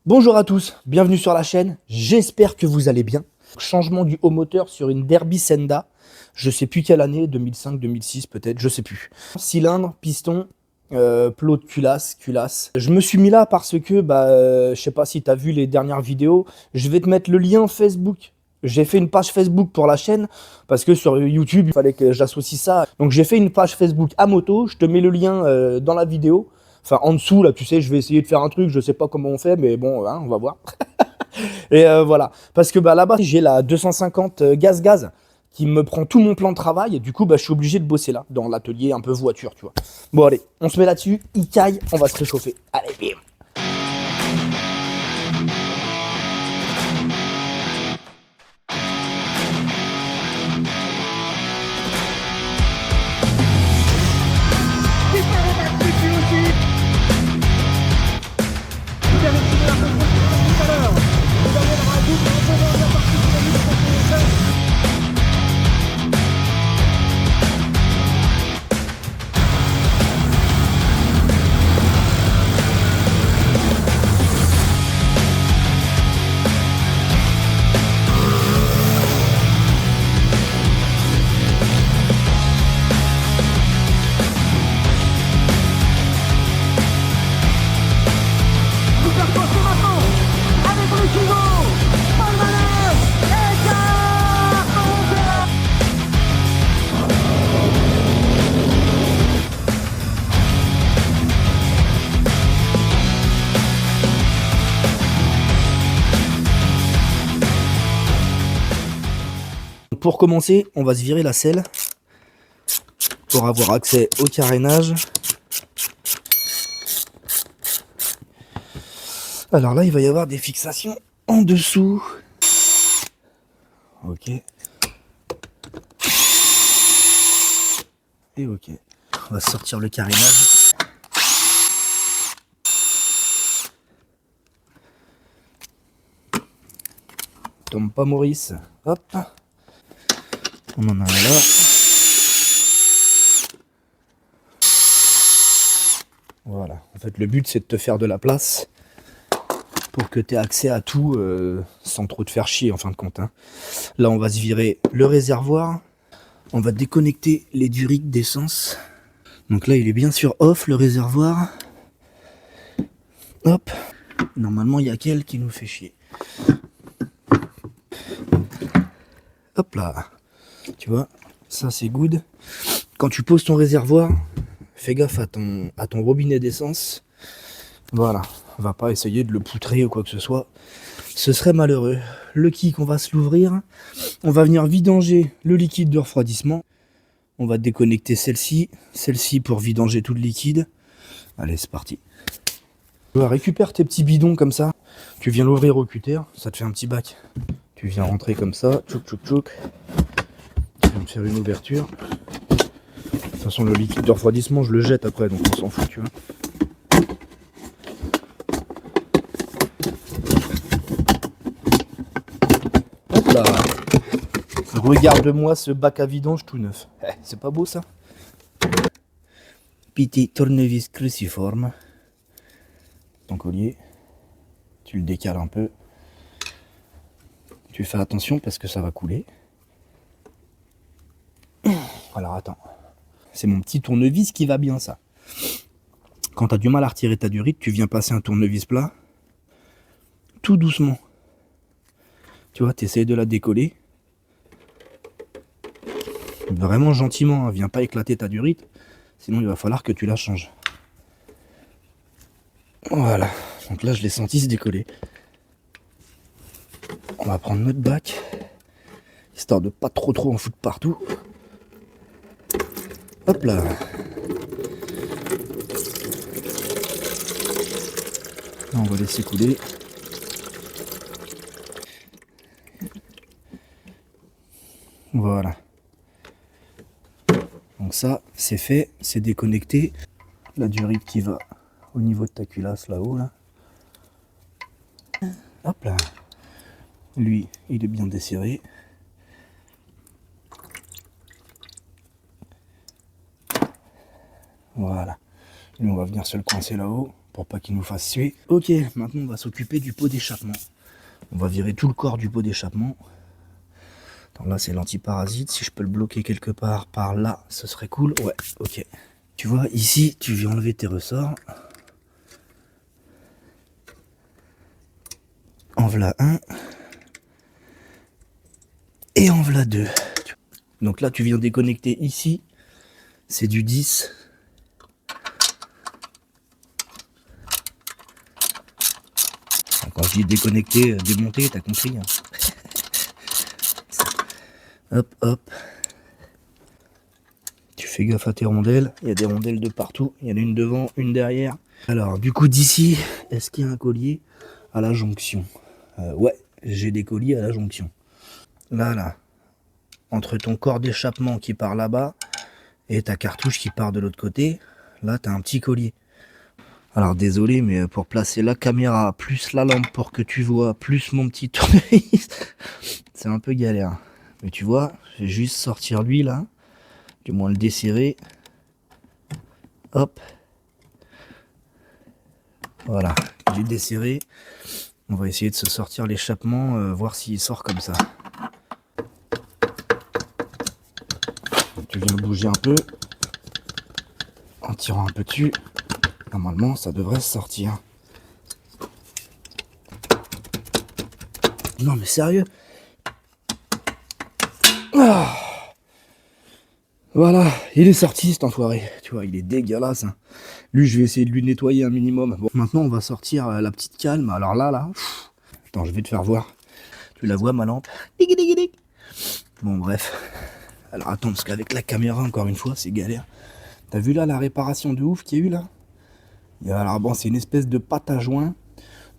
Bonjour à tous, bienvenue sur la chaîne, j'espère que vous allez bien. Changement du haut moteur sur une Derby Senda, je sais plus quelle année, 2005, 2006 peut-être, je sais plus. Cylindre, piston, plot de culasse. Je me suis mis là parce que, je sais pas si tu as vu les dernières vidéos, je vais te mettre le lien Facebook. J'ai fait une page Facebook pour la chaîne, parce que sur YouTube, il fallait que j'associe ça. Donc j'ai fait une page Facebook à moto, je te mets le lien dans la vidéo. Enfin, en dessous, là, tu sais, je vais essayer de faire un truc, je sais pas comment on fait, mais bon, hein, on va voir. Et voilà. Parce que là-bas, j'ai la 250 gaz qui me prend tout mon plan de travail. Et du coup, je suis obligé de bosser là, dans l'atelier un peu voiture, tu vois. Bon, allez, on se met là-dessus, il caille, on va se réchauffer. Allez, bim. Pour commencer, on va se virer la selle pour avoir accès au carénage. Alors là, il va y avoir des fixations en dessous. Ok. Et ok. On va sortir le carénage. Tombe pas, Maurice. Hop. On en a un là. Voilà. En fait, le but, c'est de te faire de la place pour que tu aies accès à tout sans trop te faire chier, en fin de compte. Hein. Là, on va se virer le réservoir. On va déconnecter les durites d'essence. Donc là, il est bien sur off, le réservoir. Hop. Normalement, il y a qu'elle qui nous fait chier. Hop là. Tu vois, ça c'est good. Quand tu poses ton réservoir, fais gaffe à ton robinet d'essence. Voilà, on va pas essayer de le poutrer ou quoi que ce soit. Ce serait malheureux. Le kick, on va se l'ouvrir. On va venir vidanger le liquide de refroidissement. On va déconnecter celle-ci pour vidanger tout le liquide. Allez, c'est parti. Récupère tes petits bidons comme ça. Tu viens l'ouvrir au cutter, ça te fait un petit bac. Tu viens rentrer comme ça, tchouk. Tu viens me faire une ouverture. De toute façon, le liquide de refroidissement, je le jette après, donc on s'en fout, tu vois. Hop là. Regarde-moi ce bac à vidange tout neuf. C'est pas beau ça? Petit tournevis cruciforme. Ton collier. Tu le décales un peu. Tu fais attention parce que ça va couler. Alors attends. C'est mon petit tournevis qui va bien ça. Quand tu as du mal à retirer ta durite, tu viens passer un tournevis plat. Tout doucement. Tu vois, tu essayes de la décoller. Vraiment gentiment, hein. Viens pas éclater ta durite. Sinon il va falloir que tu la changes. Voilà. Donc là je l'ai senti se décoller. On va prendre notre bac. Histoire de pas trop en foutre partout. Hop là. On va laisser couler. Voilà. Donc ça, c'est fait, c'est déconnecté. La durite qui va au niveau de ta culasse là-haut. Là. Hop là. Lui, il est bien desserré. Voilà. Lui, on va venir se le coincer là-haut. pour pas qu'il nous fasse suer. Ok, maintenant on va s'occuper du pot d'échappement. On va virer tout le corps du pot d'échappement. Là c'est l'antiparasite, si je peux le bloquer quelque part par là, ce serait cool. Ouais, ok. Tu vois, ici, tu viens enlever tes ressorts. En voilà un. Et en voilà deux. Donc là, tu viens déconnecter ici. C'est du 10. Quand je dis déconnecter, démonter, t'as compris, hein. Hop, hop. Tu fais gaffe à tes rondelles. Il y a des rondelles de partout. Il y en a une devant, une derrière. Alors, du coup, d'ici, est-ce qu'il y a un collier à la jonction? Ouais, j'ai des colliers à la jonction. Là. Entre ton corps d'échappement qui part là-bas et ta cartouche qui part de l'autre côté, là, tu as un petit collier. Alors, désolé, mais pour placer la caméra, plus la lampe pour que tu vois, plus mon petit tournevis, c'est un peu galère. Mais tu vois, je vais juste sortir lui, là. Du moins le desserrer. Hop. Voilà, j'ai desserré. On va essayer de se sortir l'échappement, voir s'il sort comme ça. Tu viens le bouger un peu. En tirant un peu dessus. Normalement, ça devrait sortir. Non, mais sérieux. Ah. Voilà, il est sorti cet enfoiré. Tu vois, il est dégueulasse, hein. Lui, je vais essayer de lui nettoyer un minimum. Bon, maintenant, on va sortir la petite calme. Alors là. Attends, je vais te faire voir. Tu la vois, ma lampe? Bon, bref. Alors attends, parce qu'avec la caméra, encore une fois, c'est galère. T'as vu là la réparation de ouf qu'il y a eu là? Alors bon, c'est une espèce de pâte à joint.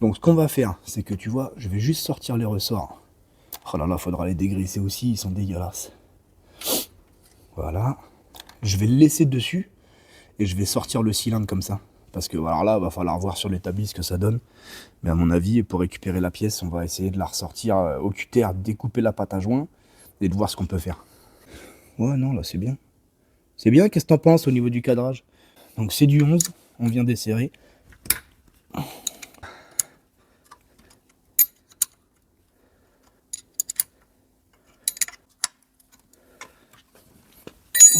Donc ce qu'on va faire, c'est que tu vois, je vais juste sortir les ressorts. Oh là là, faudra les dégraisser aussi, ils sont dégueulasses. Voilà. Je vais le laisser dessus et je vais sortir le cylindre comme ça. Parce que alors là, va falloir voir sur l'établi ce que ça donne. Mais à mon avis, pour récupérer la pièce, on va essayer de la ressortir au cutter, découper la pâte à joint et de voir ce qu'on peut faire. Ouais, non, là c'est bien. C'est bien, qu'est-ce que t'en penses au niveau du cadrage? Donc c'est du 11, on vient desserrer.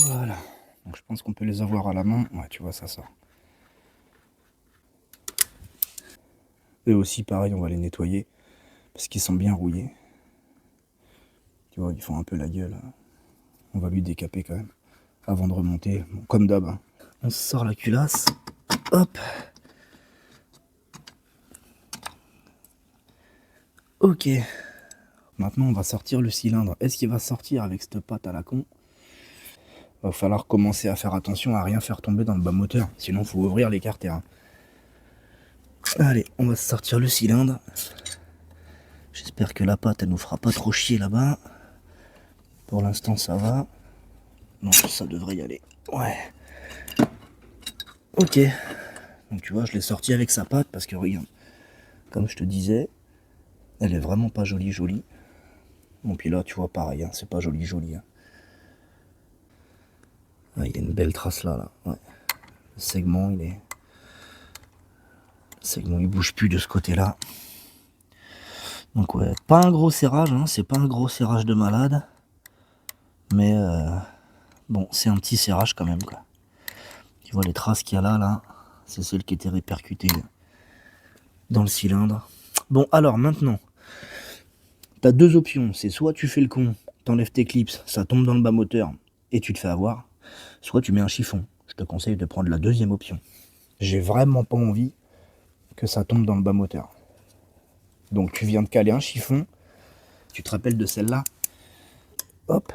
Voilà. Donc je pense qu'on peut les avoir à la main. Ouais, tu vois, ça sort. Eux aussi, pareil, on va les nettoyer. Parce qu'ils sont bien rouillés. Tu vois, ils font un peu la gueule. On va lui décaper quand même. Avant de remonter. Bon, comme d'hab. Hein. On sort la culasse. Hop. Ok. Maintenant, on va sortir le cylindre. Est-ce qu'il va sortir avec cette pâte à la con? Va falloir commencer à faire attention à rien faire tomber dans le bas moteur. Sinon, il faut ouvrir les carters. Hein. Allez, on va sortir le cylindre. J'espère que la pâte, elle nous fera pas trop chier là-bas. Pour l'instant, ça va. Non, ça devrait y aller. Ouais. Ok. Donc tu vois, je l'ai sorti avec sa pâte parce que regarde, comme je te disais, elle est vraiment pas jolie. Bon, puis là, tu vois, pareil, hein, c'est pas joli. Hein. Ah, il y a une belle trace là. Ouais. Le segment, Le segment, il bouge plus de ce côté-là. Donc ouais, pas un gros serrage, hein, c'est pas un gros serrage de malade. Mais bon, c'est un petit serrage quand même, quoi. Tu vois les traces qu'il y a là, c'est celles qui étaient répercutées dans le cylindre. Bon, alors maintenant, t'as deux options. C'est soit tu fais le con, t'enlèves tes clips, ça tombe dans le bas moteur et tu te fais avoir. Soit tu mets un chiffon. Je te conseille de prendre la deuxième option. J'ai vraiment pas envie que ça tombe dans le bas moteur. Donc tu viens de caler un chiffon. Tu te rappelles de celle-là? Hop.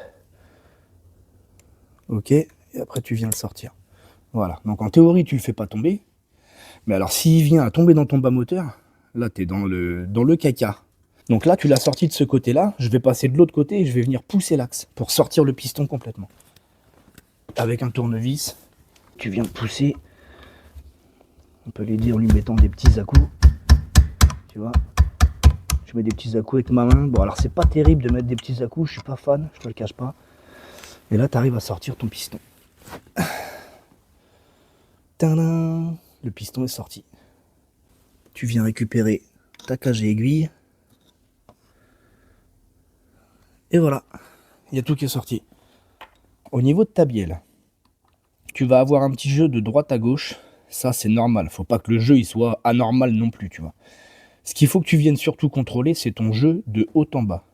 Ok. Et après tu viens le sortir. Voilà. Donc en théorie tu le fais pas tomber. Mais alors s'il vient à tomber dans ton bas moteur, là tu es dans le caca. Donc là tu l'as sorti de ce côté-là. Je vais passer de l'autre côté et je vais venir pousser l'axe pour sortir le piston complètement. Avec un tournevis, tu viens de pousser. On peut l'aider en lui mettant des petits à-coups. Tu vois, je mets des petits à-coups avec ma main. Bon, alors c'est pas terrible de mettre des petits à-coups, je suis pas fan, je te le cache pas. Et là, tu arrives à sortir ton piston. Tadam! Le piston est sorti. tu viens récupérer ta cage et aiguille. Et voilà, il y a tout qui est sorti. Au niveau de ta bielle, tu vas avoir un petit jeu de droite à gauche. Ça, c'est normal. Faut pas que le jeu il soit anormal non plus, tu vois. Ce qu'il faut que tu viennes surtout contrôler, c'est ton jeu de haut en bas.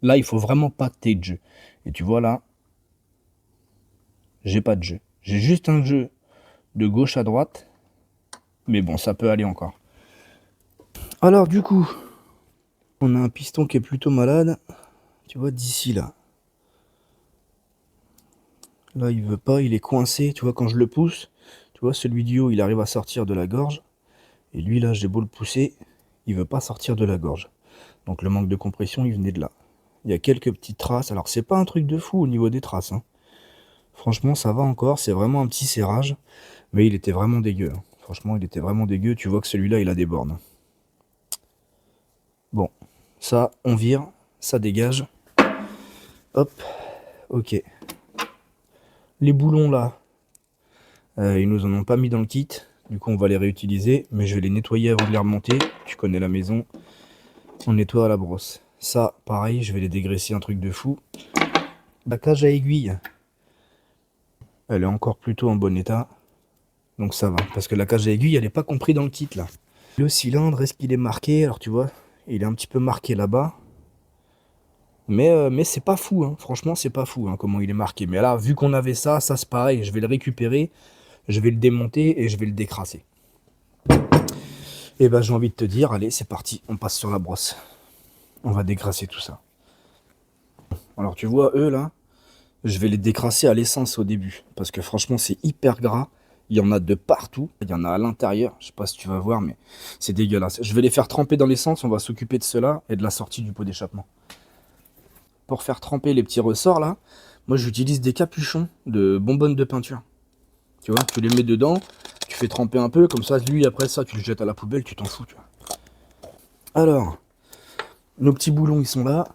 Là, il faut vraiment pas que tu aies de jeu. Et tu vois là, j'ai pas de jeu. J'ai juste un jeu de gauche à droite. Mais bon, ça peut aller encore. Alors du coup, on a un piston qui est plutôt malade. Tu vois, d'ici là. Là, il veut pas, il est coincé. Tu vois, quand je le pousse, tu vois, celui du haut, il arrive à sortir de la gorge. Et lui, là, j'ai beau le pousser, il veut pas sortir de la gorge. Donc le manque de compression, il venait de là. Il y a quelques petites traces. Alors, c'est pas un truc de fou au niveau des traces, hein. Franchement, ça va encore. C'est vraiment un petit serrage. Mais il était vraiment dégueu, hein. Franchement, il était vraiment dégueu. Tu vois que celui-là, il a des bornes. Bon, ça, on vire. Ça dégage. Hop. Ok. Les boulons, là, ils nous en ont pas mis dans le kit. Du coup, on va les réutiliser. Mais je vais les nettoyer avant de les remonter. Tu connais la maison. On nettoie à la brosse. Ça, pareil, je vais les dégraisser, un truc de fou. La cage à aiguille, elle est encore plutôt en bon état. Donc ça va. Parce que la cage à aiguille, elle n'est pas comprise dans le kit, là. Le cylindre, est-ce qu'il est marqué? Alors, tu vois, il est un petit peu marqué là-bas. Mais c'est pas fou, hein. Franchement, c'est pas fou, hein, comment il est marqué. Mais là, vu qu'on avait ça, ça c'est pareil. Je vais le récupérer, je vais le démonter et je vais le décrasser. Et ben, j'ai envie de te dire, allez, c'est parti. On passe sur la brosse. On va décrasser tout ça. Alors, tu vois, eux, là, je vais les décrasser à l'essence au début. Parce que franchement, c'est hyper gras. Il y en a de partout. Il y en a à l'intérieur. Je sais pas si tu vas voir, mais c'est dégueulasse. Je vais les faire tremper dans l'essence. On va s'occuper de cela et de la sortie du pot d'échappement. Pour faire tremper les petits ressorts, là, moi, j'utilise des capuchons de bonbonnes de peinture. Tu vois, tu les mets dedans, tu fais tremper un peu. Comme ça, lui, après ça, tu le jettes à la poubelle, tu t'en fous, tu vois. Alors, nos petits boulons, ils sont là.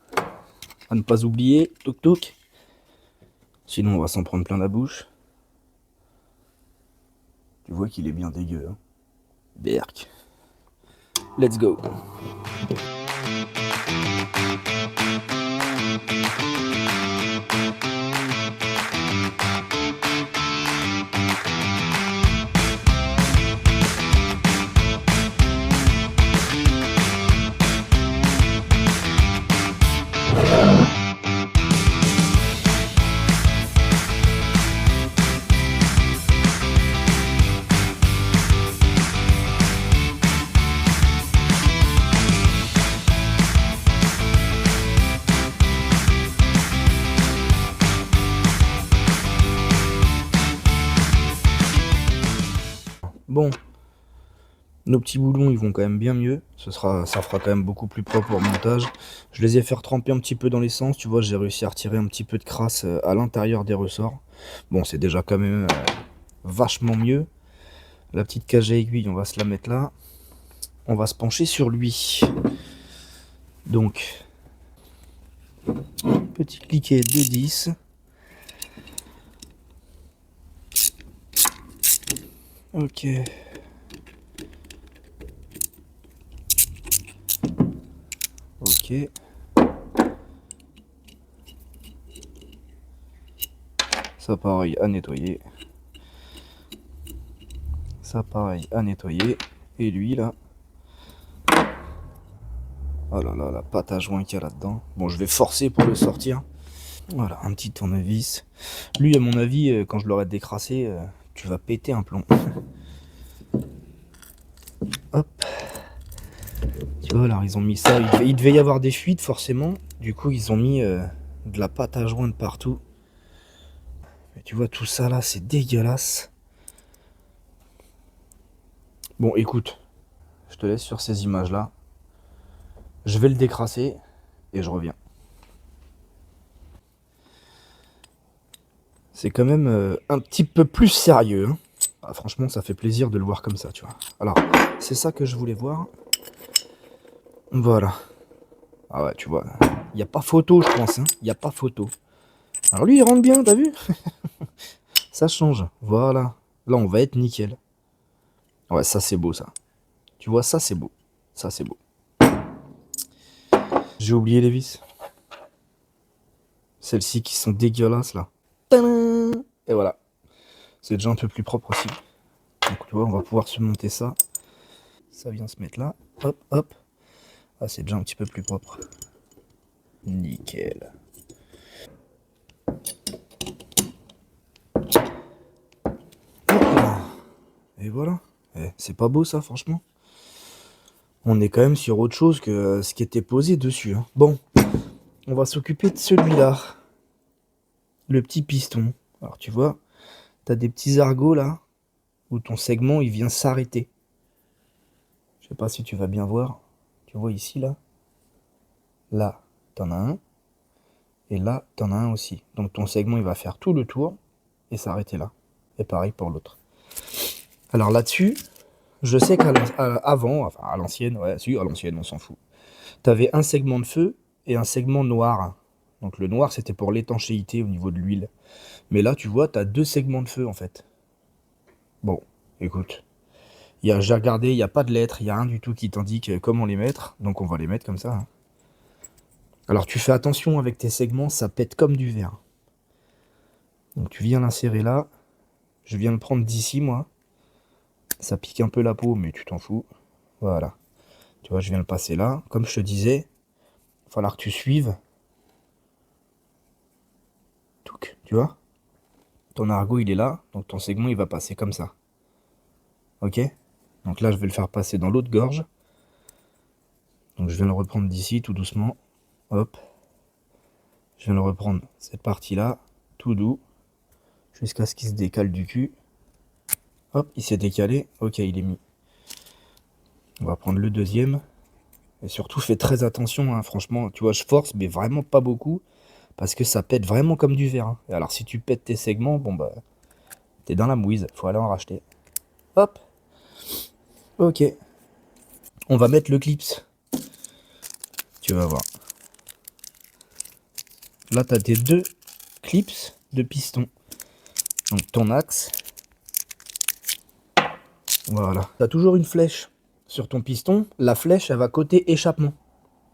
À ne pas oublier. Toc toc. Sinon, on va s'en prendre plein la bouche. Tu vois qu'il est bien dégueu, hein. Berk. Let's go. Bon, nos petits boulons, ils vont quand même bien mieux. Ça fera quand même beaucoup plus propre au montage. Je les ai fait tremper un petit peu dans l'essence. Tu vois, j'ai réussi à retirer un petit peu de crasse à l'intérieur des ressorts. Bon, c'est déjà quand même vachement mieux. La petite cage à aiguille, on va se la mettre là. On va se pencher sur lui. Donc, petit cliquet de 10. Ok. Ok. Ça pareil à nettoyer. Ça pareil à nettoyer. Et lui là. Oh là là, la pâte à joint qu'il y a là-dedans. Bon, je vais forcer pour le sortir. Voilà, un petit tournevis. Lui, à mon avis, quand je l'aurai décrassé, tu vas péter un plomb. Hop. Tu vois, alors ils ont mis ça. Il devait y avoir des fuites, forcément. Du coup, ils ont mis de la pâte à joindre partout. Mais tu vois, tout ça là, c'est dégueulasse. Bon, écoute, je te laisse sur ces images-là. Je vais le décrasser et je reviens. C'est quand même un petit peu plus sérieux, hein. Ah, franchement, ça fait plaisir de le voir comme ça, tu vois. Alors, c'est ça que je voulais voir. Voilà. Ah ouais, tu vois, il n'y a pas photo, je pense, hein. Il n'y a pas photo. Alors lui, il rentre bien, t'as vu? Ça change. Voilà. Là, on va être nickel. Ouais, ça, c'est beau, ça. Tu vois, ça c'est beau. Ça c'est beau. J'ai oublié les vis. Celles-ci qui sont dégueulasses là. Tadam! Et voilà. C'est déjà un peu plus propre aussi. Donc tu vois, on va pouvoir se monter ça. Ça vient se mettre là. Hop, hop. Ah, c'est déjà un petit peu plus propre. Nickel. Hop là. Et voilà. C'est pas beau ça, franchement. On est quand même sur autre chose que ce qui était posé dessus. Hein. Bon, on va s'occuper de celui-là. Le petit piston. Alors tu vois, t'as des petits argots là, où ton segment il vient s'arrêter. Je sais pas si tu vas bien voir. Tu vois ici là. Là, t'en as un. Et là, t'en as un aussi. Donc ton segment il va faire tout le tour et s'arrêter là. Et pareil pour l'autre. Alors là-dessus, je sais qu'avant, enfin à l'ancienne, ouais, si, à l'ancienne, on s'en fout. T'avais un segment de feu et un segment noir. Donc le noir, c'était pour l'étanchéité au niveau de l'huile. Mais là, tu vois, t'as deux segments de feu en fait. Bon, écoute. J'ai regardé, il n'y a pas de lettres, il n'y a rien du tout qui t'indique comment les mettre. Donc on va les mettre comme ça. Hein. Alors tu fais attention avec tes segments, ça pète comme du verre. Donc tu viens l'insérer là. Je viens le prendre d'ici, moi. Ça pique un peu la peau, mais tu t'en fous. Voilà. Tu vois, je viens le passer là. Comme je te disais, il va falloir que tu suives. Touc, tu vois? Ton argot, il est là. Donc ton segment, il va passer comme ça. Ok? Donc là, je vais le faire passer dans l'autre gorge. Donc je viens le reprendre d'ici, tout doucement. Hop. Je viens le reprendre cette partie-là, tout doux. Jusqu'à ce qu'il se décale du cul. Hop, il s'est décalé. Ok, il est mis. On va prendre le deuxième. Et surtout, fais très attention, hein, franchement. Tu vois, je force, mais vraiment pas beaucoup. Parce que ça pète vraiment comme du verre. Hein. Et alors, si tu pètes tes segments, bon bah, t'es dans la mouise. Faut aller en racheter. Hop. Ok. On va mettre le clips. Tu vas voir. Là, t'as tes deux clips de piston. Donc, ton axe. Voilà. T'as toujours une flèche sur ton piston. La flèche, elle va côté échappement.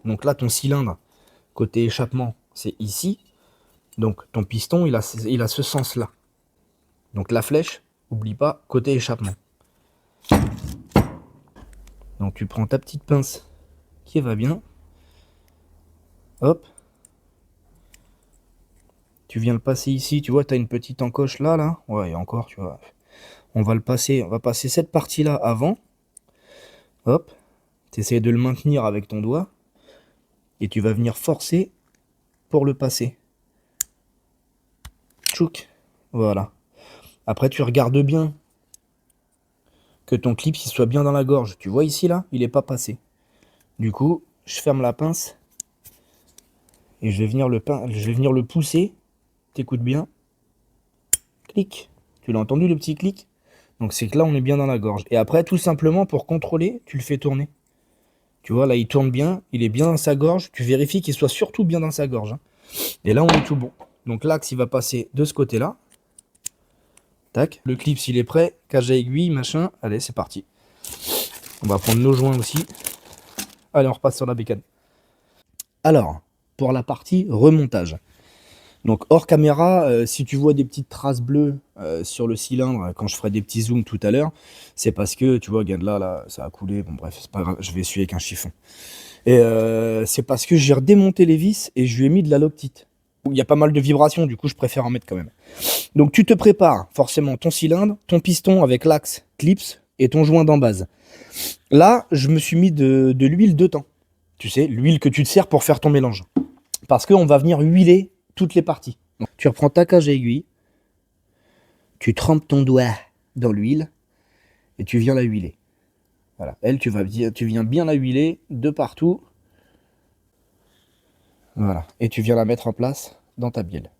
Donc là, ton cylindre, côté échappement, c'est ici. Donc ton piston, il a ce sens-là. Donc la flèche, oublie pas, côté échappement. Donc tu prends ta petite pince qui va bien. Hop. Tu viens le passer ici. Tu vois, tu as une petite encoche là, là. Ouais, et encore, tu vois. On va le passer. On va passer cette partie-là avant. Hop. Tu essaies de le maintenir avec ton doigt. Et tu vas venir forcer pour le passer. Tchouk. Voilà. Après, tu regardes bien que ton clip il soit bien dans la gorge. Tu vois ici, là, il n'est pas passé. Du coup, je ferme la pince et je vais venir le pousser. T'écoutes bien. Clic. Tu l'as entendu le petit clic? Donc c'est que là, on est bien dans la gorge. Et après, tout simplement, pour contrôler, tu le fais tourner. Tu vois, là, il tourne bien. Il est bien dans sa gorge. Tu vérifies qu'il soit surtout bien dans sa gorge. Hein. Et là, on est tout bon. Donc l'axe, il va passer de ce côté-là. Tac. Le clip, s'il est prêt. Cage à aiguille, machin. Allez, c'est parti. On va prendre nos joints aussi. Allez, on repasse sur la bécane. Alors, pour la partie remontage. Donc hors caméra, si tu vois des petites traces bleues sur le cylindre quand je ferai des petits zooms tout à l'heure, c'est parce que, tu vois, regarde là, ça a coulé. Bon bref, c'est pas grave, je vais essuyer avec un chiffon. Et c'est parce que j'ai redémonté les vis et je lui ai mis de la Loctite. Il y a pas mal de vibrations, du coup je préfère en mettre quand même. Donc tu te prépares forcément ton cylindre, ton piston avec l'axe clips et ton joint d'embase. Là, je me suis mis de l'huile de temps. Tu sais, l'huile que tu te sers pour faire ton mélange. Parce qu'on va venir huiler toutes les parties. Donc, tu reprends ta cage à aiguille, tu trempes ton doigt dans l'huile et tu viens la huiler. Voilà. Elle, tu viens bien la huiler de partout. Voilà. Et tu viens la mettre en place dans ta bielle.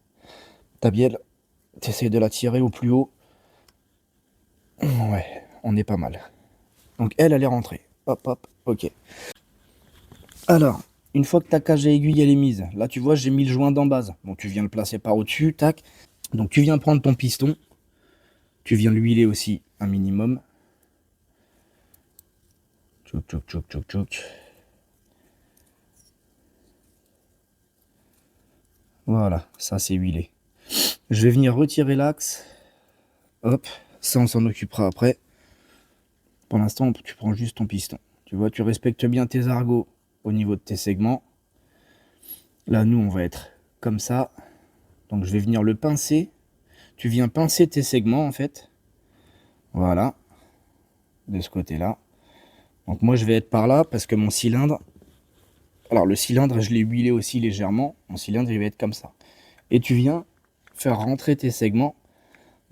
Ta bielle, tu essaies de la tirer au plus haut. Ouais, on est pas mal. Donc elle est rentrée. Hop, hop, ok. Alors, une fois que ta cage à aiguille elle est mise, là tu vois j'ai mis le joint d'embase. Donc tu viens le placer par au-dessus, tac. Donc tu viens prendre ton piston, tu viens l'huiler aussi un minimum. Tchouk, tchouk, tchouk, tchouk, tchouk. Voilà, ça c'est huilé. Je vais venir retirer l'axe. Hop, ça on s'en occupera après. Pour l'instant, tu prends juste ton piston. Tu vois, tu respectes bien tes argots au niveau de tes segments. Là, nous, on va être comme ça. Donc, je vais venir le pincer. Tu viens pincer tes segments, en fait. Voilà. De ce côté-là. Donc, moi, je vais être par là parce que mon cylindre... Alors, le cylindre, je l'ai huilé aussi légèrement. Mon cylindre, il va être comme ça. Et tu viens faire rentrer tes segments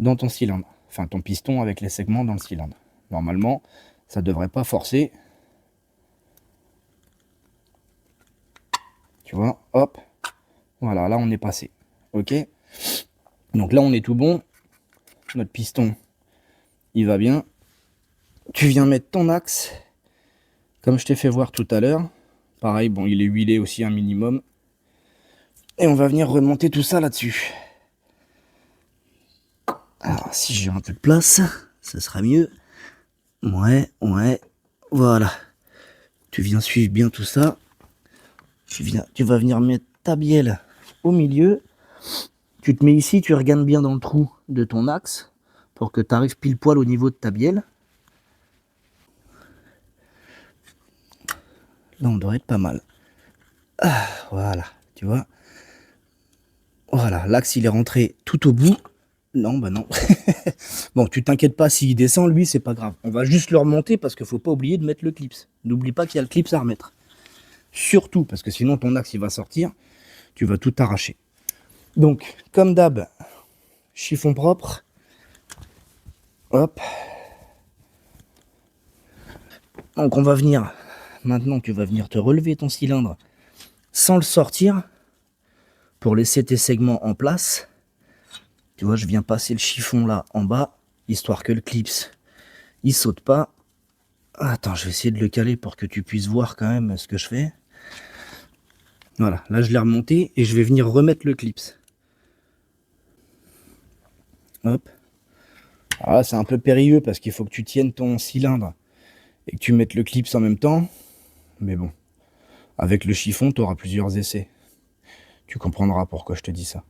dans ton cylindre. Enfin, ton piston avec les segments dans le cylindre. Normalement, ça ne devrait pas forcer. Tu vois, hop. Voilà, là, on est passé. Ok. Donc là, on est tout bon. Notre piston, il va bien. Tu viens mettre ton axe, comme je t'ai fait voir tout à l'heure. Pareil, bon, il est huilé aussi un minimum. Et on va venir remonter tout ça là-dessus. Alors, si j'ai un peu de place, ça sera mieux. Ouais, voilà. Tu viens suivre bien tout ça. Tu vas venir mettre ta bielle au milieu. Tu te mets ici, tu regardes bien dans le trou de ton axe pour que tu arrives pile poil au niveau de ta bielle. Là, on devrait être pas mal. Ah, voilà, tu vois. Voilà, l'axe, il est rentré tout au bout. Non, bah non. Bon, tu t'inquiètes pas, s'il descend, lui, c'est pas grave. On va juste le remonter parce qu'il faut pas oublier de mettre le clips. N'oublie pas qu'il y a le clips à remettre. Surtout, parce que sinon, ton axe, il va sortir. Tu vas tout arracher. Donc, comme d'hab, chiffon propre. Hop. Donc, on va venir... Maintenant, tu vas venir te relever ton cylindre sans le sortir pour laisser tes segments en place. Tu vois, je viens passer le chiffon là en bas, histoire que le clips, il saute pas. Attends, je vais essayer de le caler pour que tu puisses voir quand même ce que je fais. Voilà, là je l'ai remonté et je vais venir remettre le clips. Hop. Alors là, c'est un peu périlleux parce qu'il faut que tu tiennes ton cylindre et que tu mettes le clips en même temps. Mais bon, avec le chiffon, tu auras plusieurs essais. Tu comprendras pourquoi je te dis ça.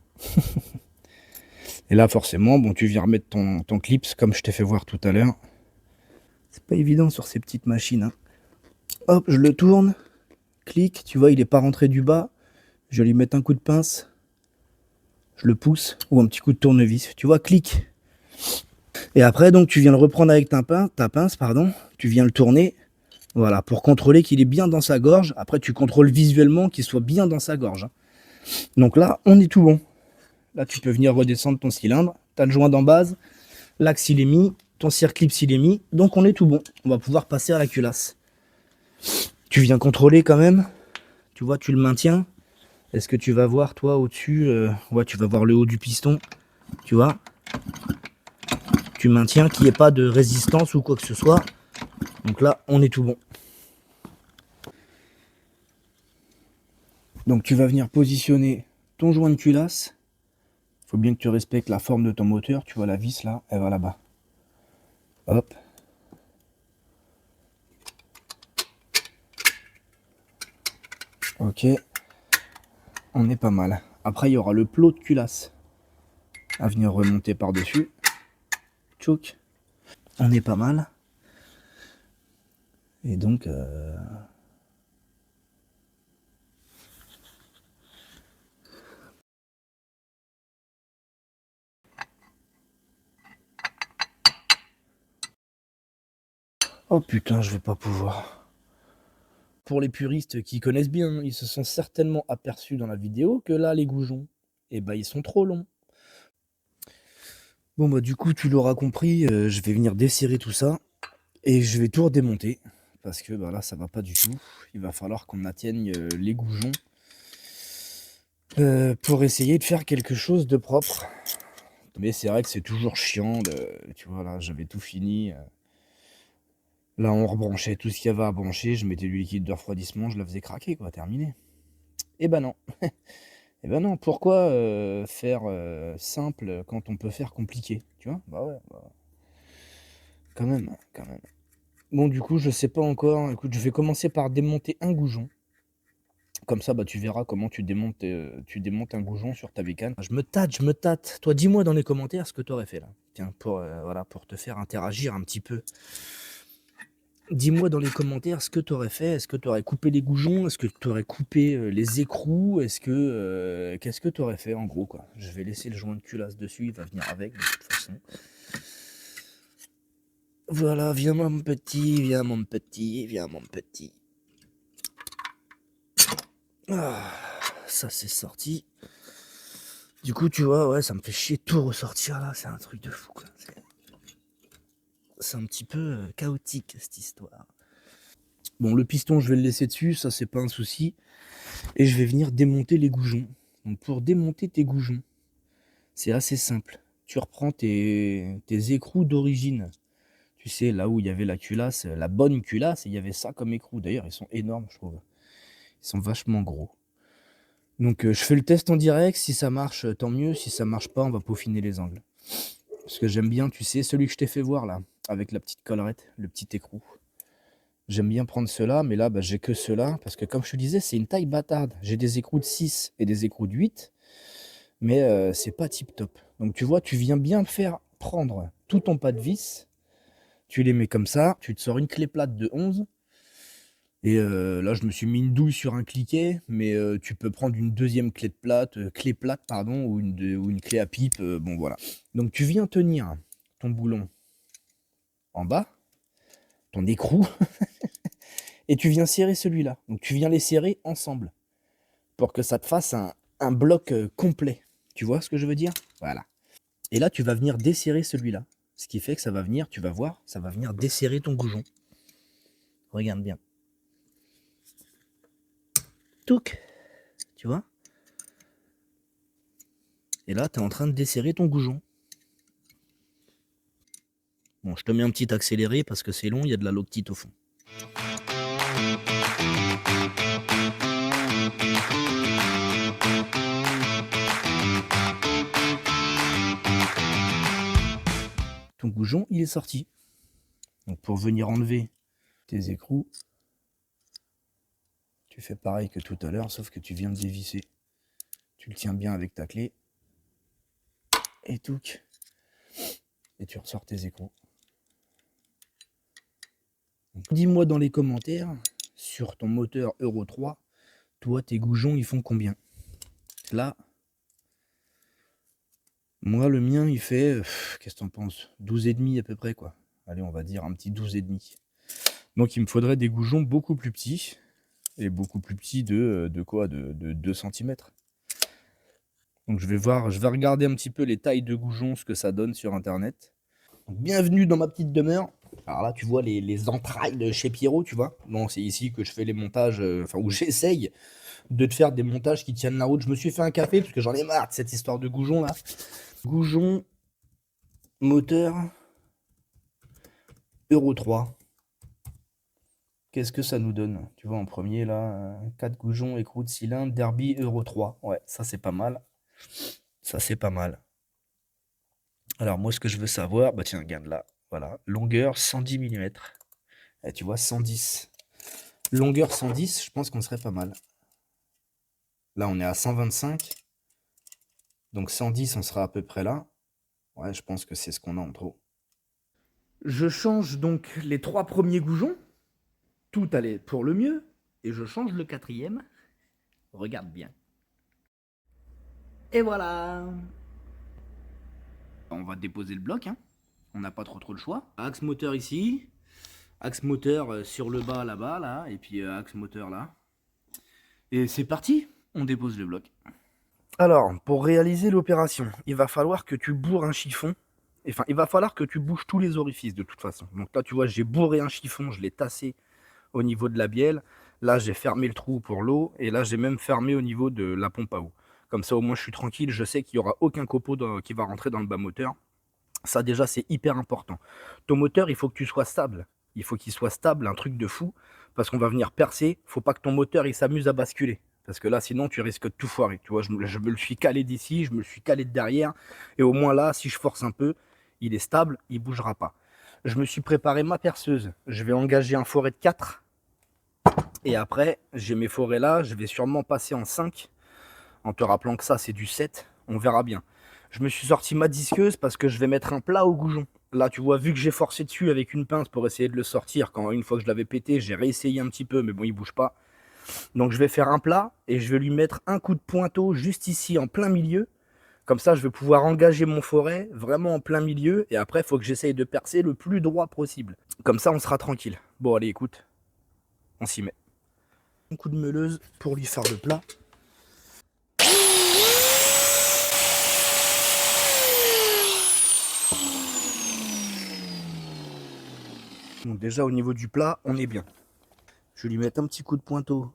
Et là, forcément, bon, tu viens remettre ton clips comme je t'ai fait voir tout à l'heure. C'est pas évident sur ces petites machines. Hein. Hop, je le tourne. Clic, tu vois, il n'est pas rentré du bas. Je vais lui mettre un coup de pince. Je le pousse. Ou un petit coup de tournevis. Tu vois, clic. Et après, donc, tu viens le reprendre avec ta pince, pardon. Tu viens le tourner. Voilà, pour contrôler qu'il est bien dans sa gorge. Après, tu contrôles visuellement qu'il soit bien dans sa gorge. Hein. Donc là, on est tout bon. Là, tu peux venir redescendre ton cylindre. Tu as le joint d'en base. L'axe, il est mis. Ton circlip, il est mis. Donc, on est tout bon. On va pouvoir passer à la culasse. Tu viens contrôler quand même. Tu vois, tu le maintiens. Est-ce que tu vas voir, toi, au-dessus ouais, tu vas voir le haut du piston. Tu vois. Tu maintiens qu'il n'y ait pas de résistance ou quoi que ce soit. Donc là, on est tout bon. Donc, tu vas venir positionner ton joint de culasse. Il faut bien que tu respectes la forme de ton moteur. Tu vois, la vis, là, elle va là-bas. Hop. Ok. On est pas mal. Après, il y aura le plot de culasse à venir remonter par-dessus. Tchouk. On est pas mal. Et donc... Oh putain, je vais pas pouvoir. Pour les puristes qui connaissent bien, ils se sont certainement aperçus dans la vidéo que là, les goujons, eh ben, ils sont trop longs. Bon bah du coup, tu l'auras compris, je vais venir desserrer tout ça et je vais tout redémonter parce que bah, là, ça va pas du tout. Il va falloir qu'on atteigne les goujons pour essayer de faire quelque chose de propre. Mais c'est vrai que c'est toujours chiant. Tu vois, là, j'avais tout fini. Là, on rebranchait tout ce qu'il y avait à brancher. Je mettais du liquide de refroidissement, je la faisais craquer, quoi, terminé. Eh ben non. Eh ben non, pourquoi faire simple quand on peut faire compliqué, tu vois? Bah ouais, bah, quand même, quand même. Bon, du coup, je sais pas encore. Écoute, je vais commencer par démonter un goujon. Comme ça, bah, tu verras comment tu démontes un goujon sur ta bécane. Je me tâte, je me tâte. Toi, dis-moi dans les commentaires ce que tu aurais fait là. Tiens, voilà, pour te faire interagir un petit peu. Dis-moi dans les commentaires ce que tu aurais fait. Est-ce que tu aurais coupé les goujons? Est-ce que tu aurais coupé les écrous? Qu'est-ce que tu aurais fait en gros quoi? Je vais laisser le joint de culasse dessus, il va venir avec de toute façon. Voilà, viens mon petit, viens mon petit, viens mon petit. Ah, ça c'est sorti. Du coup, tu vois, ouais, ça me fait chier de tout ressortir là, c'est un truc de fou quoi. C'est un petit peu chaotique cette histoire. Bon, le piston, je vais le laisser dessus, ça c'est pas un souci. Et je vais venir démonter les goujons. Donc pour démonter tes goujons, c'est assez simple. Tu reprends tes écrous d'origine. Tu sais, là où il y avait la culasse, la bonne culasse, et il y avait ça comme écrou. D'ailleurs, ils sont énormes, je trouve. Ils sont vachement gros. Donc je fais le test en direct, si ça marche, tant mieux. Si ça marche pas, on va peaufiner les angles. Parce que j'aime bien, tu sais, celui que je t'ai fait voir là, avec la petite collerette, le petit écrou. J'aime bien prendre ceux-là, mais là, bah, j'ai que ceux-là, parce que comme je te disais, c'est une taille bâtarde. J'ai des écrous de 6 et des écrous de 8, mais c'est pas tip top. Donc tu vois, tu viens bien faire prendre tout ton pas de vis, tu les mets comme ça, tu te sors une clé plate de 11, et là, je me suis mis une douille sur un cliquet, mais tu peux prendre une deuxième clé plate, pardon, ou une clé à pipe, bon voilà. Donc tu viens tenir ton boulon en bas, ton écrou, et tu viens serrer celui-là. Donc tu viens les serrer ensemble pour que ça te fasse un bloc complet. Tu vois ce que je veux dire? Voilà. Et là, tu vas venir desserrer celui-là. Ce qui fait que ça va venir, tu vas voir, ça va venir desserrer ton goujon. Regarde bien. Touc. Tu vois? Et là, tu es en train de desserrer ton goujon. Bon, je te mets un petit accéléré parce que c'est long, il y a de la loctite au fond. Ton goujon, il est sorti. Donc pour venir enlever tes écrous, tu fais pareil que tout à l'heure, sauf que tu viens de dévisser. Tu le tiens bien avec ta clé. Et touc. Et tu ressors tes écrous. Dis-moi dans les commentaires, sur ton moteur Euro 3, toi, tes goujons, ils font combien? Là, moi, le mien, il fait, qu'est-ce que t'en penses? 12,5 à peu près, quoi. Allez, on va dire un petit 12,5. Donc, il me faudrait des goujons beaucoup plus petits. Et beaucoup plus petits de quoi? De 2 cm. Donc, je vais regarder un petit peu les tailles de goujons, ce que ça donne sur Internet. Donc, bienvenue dans ma petite demeure. Alors là, tu vois les entrailles de chez Pierrot, tu vois. Bon, c'est ici que je fais les montages, où j'essaye de te faire des montages qui tiennent la route. Je me suis fait un café parce que j'en ai marre de cette histoire de goujon là. Goujon, moteur, Euro 3. Qu'est-ce que ça nous donne? Tu vois, en premier là, 4 goujons, écrou de cylindre, Derby Euro 3. Ouais, ça c'est pas mal. Ça c'est pas mal. Alors moi, ce que je veux savoir, bah tiens, regarde là. Voilà, longueur 110 mm. Et tu vois, 110. Longueur 110, je pense qu'on serait pas mal. Là, on est à 125. Donc 110, on sera à peu près là. Ouais, je pense que c'est ce qu'on a en trop. Je change donc les 3 premiers goujons. Tout allait pour le mieux. Et je change le 4e. Regarde bien. Et voilà. On va déposer le bloc. Hein. On n'a pas trop le choix. Axe moteur ici. Axe moteur sur le bas là-bas. Là, et puis axe moteur là. Et c'est parti. On dépose le bloc. Alors, pour réaliser l'opération, il va falloir que tu bourres un chiffon. Enfin, il va falloir que tu bouges tous les orifices de toute façon. Donc là, tu vois, j'ai bourré un chiffon, je l'ai tassé au niveau de la bielle. Là, j'ai fermé le trou pour l'eau. Et là, j'ai même fermé au niveau de la pompe à eau. Comme ça, au moins, je suis tranquille. Je sais qu'il n'y aura aucun copeau qui va rentrer dans le bas moteur. Ça, déjà, c'est hyper important. Ton moteur, il faut que tu sois stable. Il faut qu'il soit stable, un truc de fou. Parce qu'on va venir percer. Il ne faut pas que ton moteur, il s'amuse à basculer. Parce que là, sinon, tu risques de tout foirer. Tu vois, je me le suis calé d'ici, je me le suis calé de derrière. Et au moins là, si je force un peu, il est stable, il ne bougera pas. Je me suis préparé ma perceuse. Je vais engager un forêt de 4. Et après, j'ai mes forêts là. Je vais sûrement passer en 5. En te rappelant que ça, c'est du 7. On verra bien. Je me suis sorti ma disqueuse parce que je vais mettre un plat au goujon. Là, tu vois, vu que j'ai forcé dessus avec une pince pour essayer de le sortir, quand une fois que je l'avais pété, j'ai réessayé un petit peu, mais bon, il bouge pas. Donc je vais faire un plat et je vais lui mettre un coup de pointeau juste ici, en plein milieu. Comme ça, je vais pouvoir engager mon forêt vraiment en plein milieu. Et après, il faut que j'essaye de percer le plus droit possible. Comme ça, on sera tranquille. Bon, allez, écoute, on s'y met. Un coup de meuleuse pour lui faire le plat. Donc déjà, au niveau du plat, on est bien. Je vais lui mettre un petit coup de pointeau.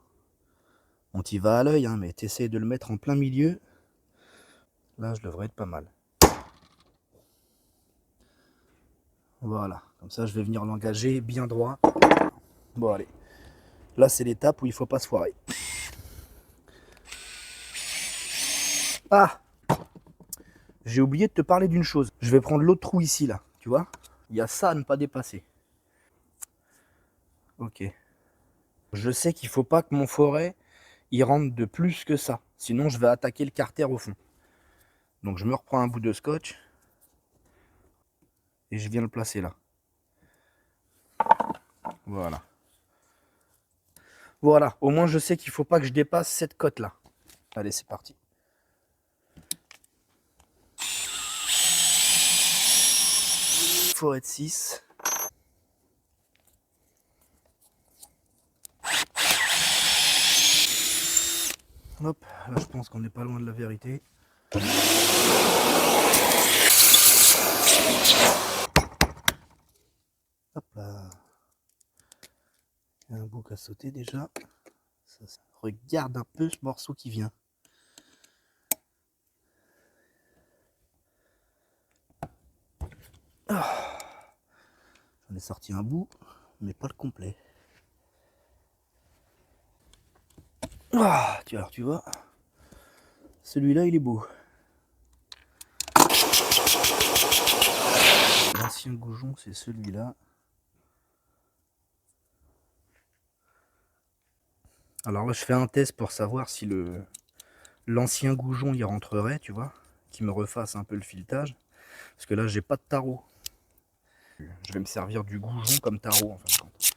On t'y va à l'œil, hein, mais t'essayes de le mettre en plein milieu. Là, je devrais être pas mal. Voilà, comme ça, je vais venir l'engager bien droit. Bon, allez. Là, c'est l'étape où il faut pas se foirer. Ah! J'ai oublié de te parler d'une chose. Je vais prendre l'autre trou ici, là. Tu vois? Il y a ça à ne pas dépasser. Ok. Je sais qu'il faut pas que mon forêt, il rentre de plus que ça. Sinon, je vais attaquer le carter au fond. Donc, je me reprends un bout de scotch. Et je viens le placer là. Voilà. Voilà. Au moins, je sais qu'il faut pas que je dépasse cette cote là. Allez, c'est parti. Forêt de 6. Hop, là je pense qu'on n'est pas loin de la vérité. Hop là. Il y a un bouc à sauter déjà. Ça. Regarde un peu ce morceau qui vient. Ah. J'en ai sorti un bout, mais pas le complet. Ah, alors tu vois, celui-là il est beau. L'ancien goujon c'est celui-là. Alors là je fais un test pour savoir si l'ancien goujon y rentrerait, tu vois, qui me refasse un peu le filetage. Parce que là j'ai pas de tarot. Je vais me servir du goujon comme tarot en fin de compte.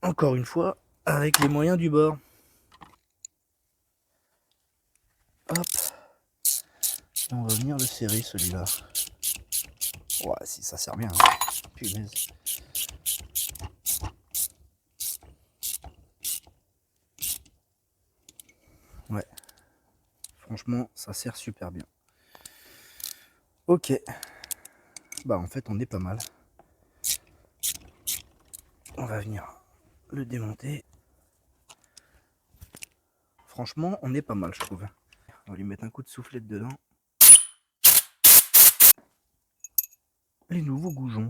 Encore une fois, avec les moyens du bord. Hop. Et on va venir le serrer celui-là. Ouais, si ça sert bien. Hein. Punaise. Ouais. Franchement, ça sert super bien. Ok. Bah en fait, on est pas mal. On va venir le démonter. Franchement, on est pas mal, je trouve. On va lui mettre un coup de soufflette dedans. Les nouveaux goujons.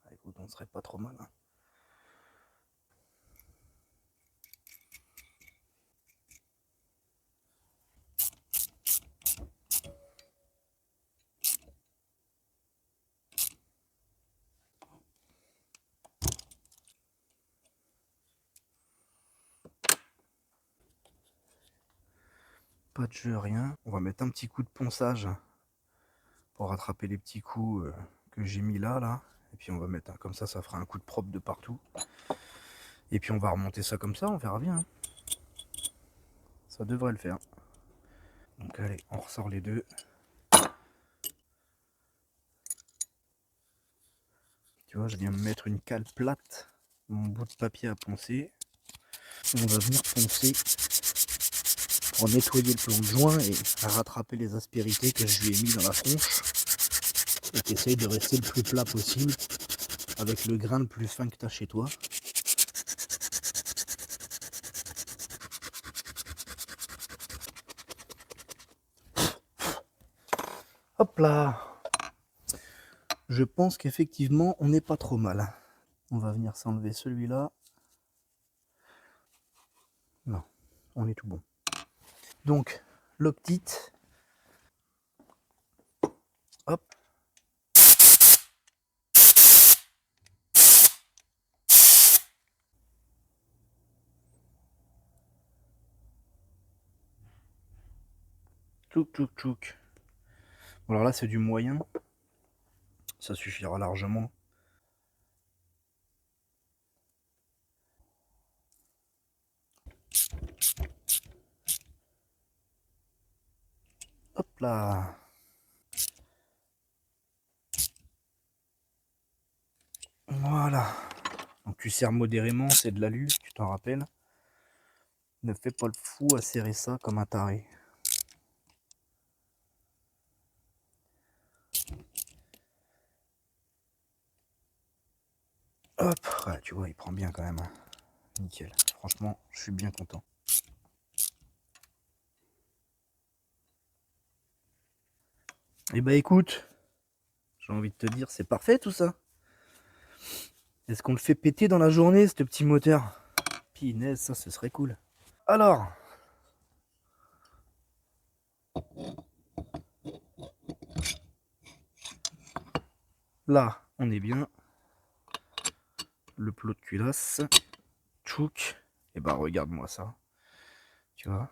Ah, écoute, on serait pas trop mal. Hein. Pas de jeu, rien. On va mettre un petit coup de ponçage pour rattraper les petits coups que j'ai mis là. Et puis on va mettre comme ça fera un coup de propre de partout. Et puis on va remonter ça comme ça, on verra bien. Hein. Ça devrait le faire. Donc allez, on ressort les deux. Tu vois, je viens me mettre une cale plate, mon bout de papier à poncer. On va venir poncer pour nettoyer le plan de joint et rattraper les aspérités que je lui ai mis dans la tronche. Et qui essaye de rester le plus plat possible avec le grain le plus fin que tu as chez toi. Hop là! Je pense qu'effectivement on n'est pas trop mal. On va venir s'enlever celui-là. on est tout bon. Donc, l'optite. Hop. Tchouk, tchouk, tchouk. Bon, alors là, c'est du moyen. Ça suffira largement. Hop là. Voilà. Donc tu serres modérément, c'est de l'alu, tu t'en rappelles. Ne fais pas le fou à serrer ça comme un taré. Hop, ouais, tu vois, il prend bien quand même. Nickel. Franchement, je suis bien content. Eh bah écoute, j'ai envie de te dire, c'est parfait tout ça. Est-ce qu'on le fait péter dans la journée, ce petit moteur? Punaise, ça, ce serait cool. Alors, là, on est bien. Le plot de culasse. Tchouk. Et bah regarde-moi ça. Tu vois.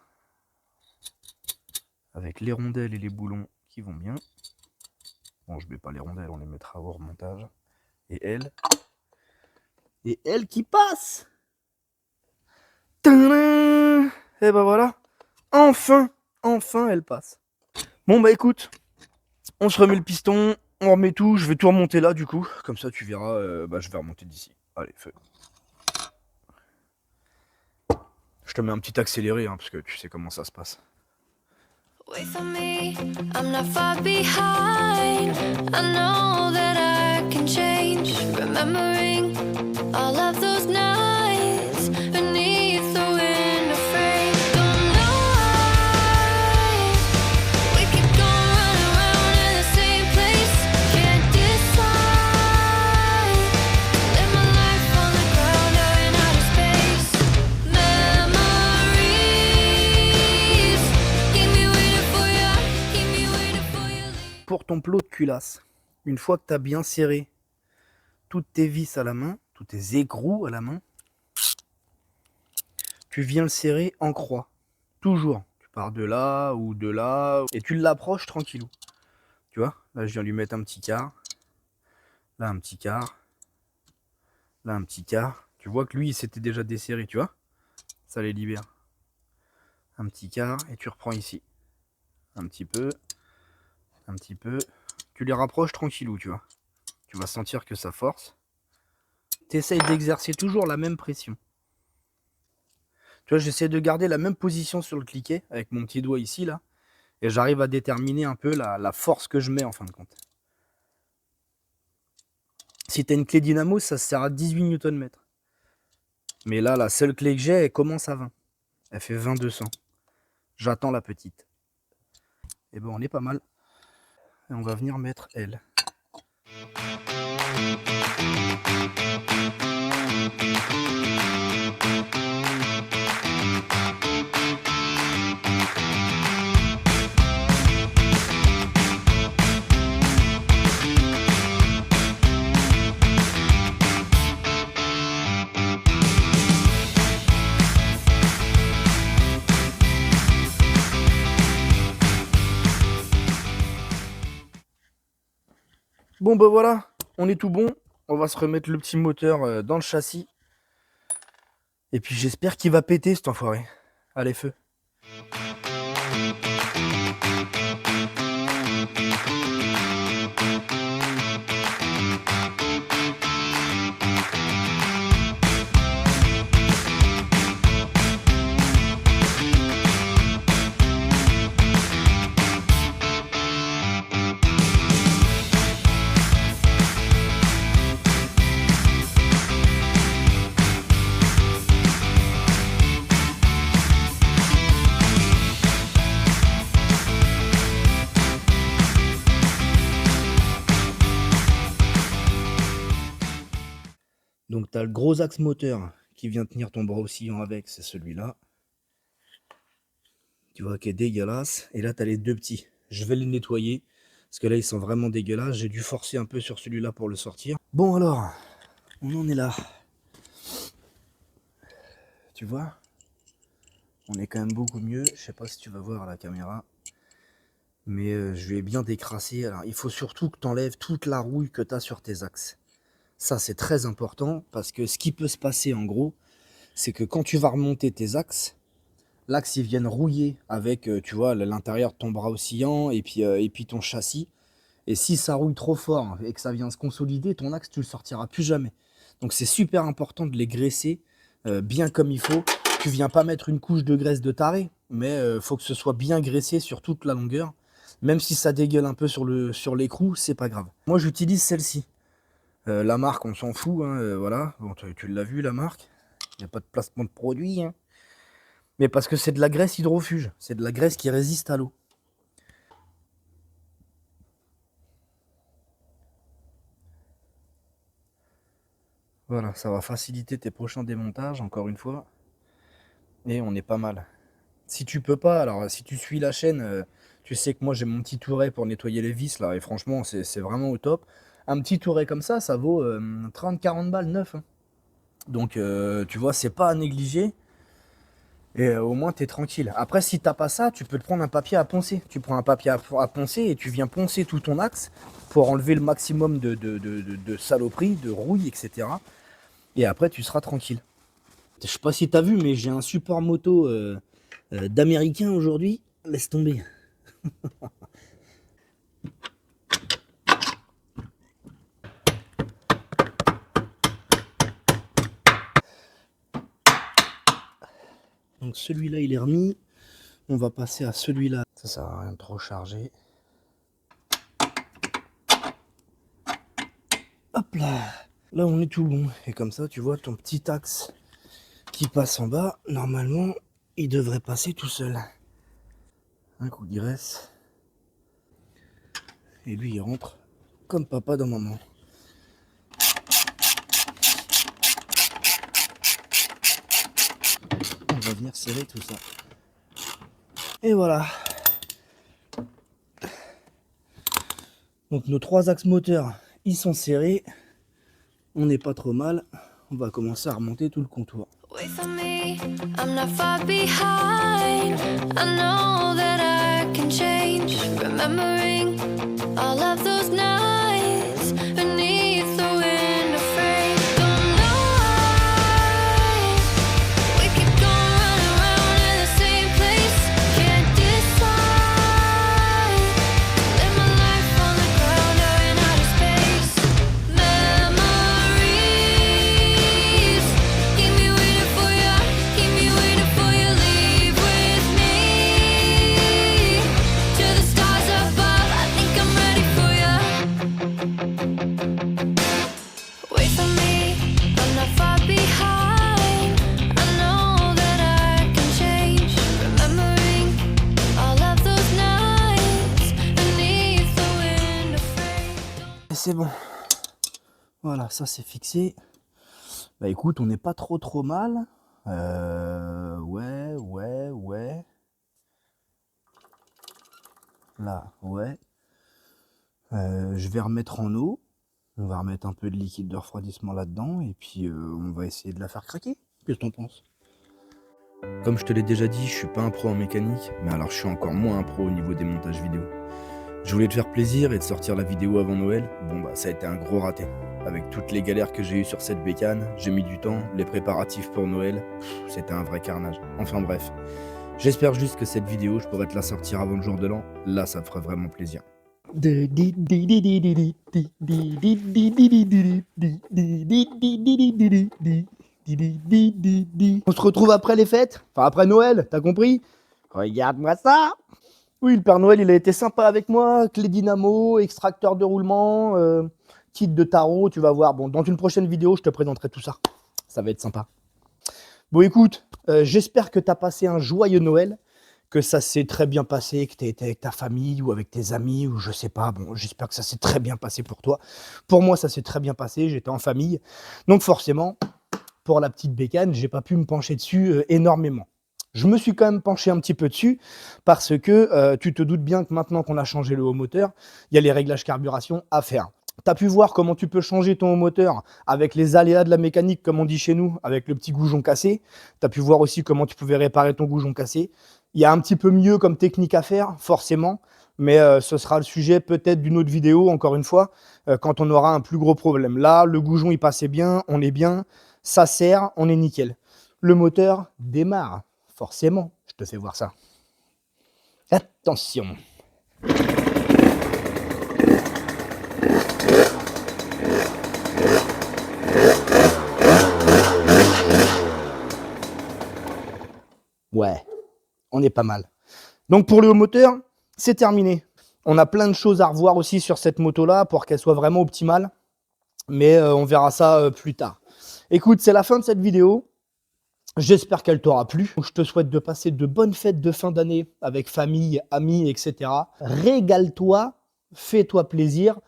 Avec les rondelles et les boulons qui vont bien. Bon, je mets pas les rondelles, on les mettra au remontage. Et elle. Et elle qui passe. Tadam. Et bah voilà. Enfin, enfin elle passe. Bon bah écoute, on se remet le piston, on remet tout, je vais tout remonter là du coup. Comme ça tu verras, je vais remonter d'ici. Allez, feu. Je te mets un petit accéléré, hein, parce que tu sais comment ça se passe. Wait for me, I'm not far behind. I know that I can change. Remembering all of those nights beneath the window frame. Don't know why we keep going around in the same place. Can't decide. Live my life on the ground or in outer space. Memories keep me waiting for you. Keep me waiting for you. Pour ton plot de culasse, une fois que tu as bien serré toutes tes vis à la main, tous tes écrous à la main, tu viens le serrer en croix. Toujours. Tu pars de là ou de là et tu l'approches tranquillou. Tu vois, là je viens lui mettre un petit quart. Là un petit quart. Là un petit quart. Tu vois que lui il s'était déjà desserré, tu vois. Ça les libère. Un petit quart et tu reprends ici. Un petit peu. Un petit peu. Tu les rapproches tranquillou, tu vois. Tu vas sentir que ça force. Tu essayes d'exercer toujours la même pression. Tu vois, j'essaie de garder la même position sur le cliquet avec mon petit doigt ici, là. Et j'arrive à déterminer un peu la force que je mets en fin de compte. Si tu as une clé dynamo, ça sert à 18 Nm. Mais là, la seule clé que j'ai, elle commence à 20. Elle fait 20-200. J'attends la petite. Et bon, on est pas mal. Et on va venir mettre elle. Bon bah voilà, on est tout bon. On va se remettre le petit moteur dans le châssis. Et puis j'espère qu'il va péter cet enfoiré. Allez, feu. Donc tu as le gros axe moteur qui vient tenir ton bras oscillant avec, c'est celui-là. Tu vois, qui est dégueulasse. Et là, tu as les deux petits. Je vais les nettoyer. Parce que là, ils sont vraiment dégueulasses. J'ai dû forcer un peu sur celui-là pour le sortir. Bon, alors, on en est là. Tu vois, on est quand même beaucoup mieux. Je sais pas si tu vas voir à la caméra. Mais je vais bien décrasser. Alors, il faut surtout que tu enlèves toute la rouille que tu as sur tes axes. Ça, c'est très important. Parce que ce qui peut se passer, en gros, c'est que quand tu vas remonter tes axes, l'axe, ils viennent rouiller avec, tu vois, l'intérieur de ton bras oscillant et puis ton châssis. Et si ça rouille trop fort et que ça vient se consolider, ton axe, tu le sortiras plus jamais. Donc c'est super important de les graisser bien comme il faut. Tu viens pas mettre une couche de graisse de taré, mais faut que ce soit bien graissé sur toute la longueur. Même si ça dégueule un peu sur l'écrou, c'est pas grave. Moi, j'utilise celle-ci. La marque, on s'en fout, hein, voilà. Bon, tu l'as vu, la marque. Il n'y a pas de placement de produit, hein. Mais parce que c'est de la graisse hydrofuge. C'est de la graisse qui résiste à l'eau. Voilà, ça va faciliter tes prochains démontages, encore une fois. Et on est pas mal. Si tu peux pas, alors si tu suis la chaîne, tu sais que moi j'ai mon petit touret pour nettoyer les vis là, et franchement c'est vraiment au top. Un petit touret comme ça vaut 30-40 balles neuf, hein. Donc tu vois, c'est pas à négliger. Et au moins t'es tranquille. Après, si t'as pas ça, tu peux te prendre un papier à poncer. Tu prends un papier à poncer et tu viens poncer tout ton axe pour enlever le maximum de saloperies, de rouille, etc. Et après, tu seras tranquille. Je sais pas si t'as vu, mais j'ai un support moto d'américain aujourd'hui. Laisse tomber. Donc celui-là, il est remis. On va passer à celui-là. Ça sert à rien de trop charger. Hop là. Là, on est tout bon. Et comme ça, tu vois ton petit axe qui passe en bas. Normalement, il devrait passer tout seul. Un coup de graisse. Et lui, il rentre comme papa dans maman. On va venir serrer tout ça. Et voilà. Donc nos trois axes moteurs, ils sont serrés. On n'est pas trop mal. On va commencer à remonter tout le contour. Wait for me, I'm not far behind. I know that I can change. Remembering all of those nights beneath the wind of rain. Don't know why we keep going round and round in the same place. Can't decide. Live my life on the ground or in outer space. Memories keep me waiting for you. Keep me waiting for you. Leave with me to the stars above. I think I'm ready for you. Wait for me, I'm not far behind. I know that I can change. Remembering all of those nights beneath the wind of rain. Et c'est bon. Voilà, ça c'est fixé. Bah écoute, on n'est pas trop mal. Ouais. Là, ouais. Je vais remettre en eau. On va remettre un peu de liquide de refroidissement là-dedans. Et puis on va essayer de la faire craquer. Qu'est-ce que t'en penses? Comme je te l'ai déjà dit, je suis pas un pro en mécanique. Mais alors je suis encore moins un pro au niveau des montages vidéo. Je voulais te faire plaisir et de sortir la vidéo avant Noël. Bon bah ça a été un gros raté. Avec toutes les galères que j'ai eues sur cette bécane, j'ai mis du temps, les préparatifs pour Noël, c'était un vrai carnage. Enfin bref, j'espère juste que cette vidéo, je pourrai te la sortir avant le jour de l'an. Là, ça me ferait vraiment plaisir. On se retrouve après les fêtes, enfin après Noël, t'as compris? Regarde-moi ça! Oui, le Père Noël, il a été sympa avec moi. Clé dynamo, extracteur de roulement, kit de tarot, tu vas voir. Bon, dans une prochaine vidéo, je te présenterai tout ça. Ça va être sympa. Bon, écoute, j'espère que tu as passé un joyeux Noël, que ça s'est très bien passé, que tu été avec ta famille ou avec tes amis, ou je sais pas. Bon, j'espère que ça s'est très bien passé pour toi. Pour moi, ça s'est très bien passé. J'étais en famille. Donc forcément, pour la petite bécane, j'ai pas pu me pencher dessus énormément. Je me suis quand même penché un petit peu dessus parce que tu te doutes bien que maintenant qu'on a changé le haut moteur, il y a les réglages carburation à faire. Tu as pu voir comment tu peux changer ton haut moteur avec les aléas de la mécanique, comme on dit chez nous, avec le petit goujon cassé. Tu as pu voir aussi comment tu pouvais réparer ton goujon cassé. Il y a un petit peu mieux comme technique à faire, forcément, mais ce sera le sujet peut-être d'une autre vidéo, encore une fois, quand on aura un plus gros problème. Là, le goujon, il passait bien, on est bien, ça sert, on est nickel. Le moteur démarre, forcément, je te fais voir ça. Attention. Ouais, on est pas mal. Donc pour le haut moteur, c'est terminé. On a plein de choses à revoir aussi sur cette moto-là pour qu'elle soit vraiment optimale. Mais on verra ça plus tard. Écoute, c'est la fin de cette vidéo. J'espère qu'elle t'aura plu. Je te souhaite de passer de bonnes fêtes de fin d'année avec famille, amis, etc. Régale-toi, fais-toi plaisir.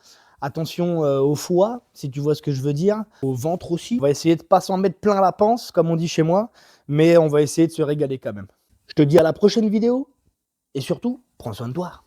Attention au foie, si tu vois ce que je veux dire. Au ventre aussi. On va essayer de ne pas s'en mettre plein la panse, comme on dit chez moi. Mais on va essayer de se régaler quand même. Je te dis à la prochaine vidéo. Et surtout, prends soin de toi.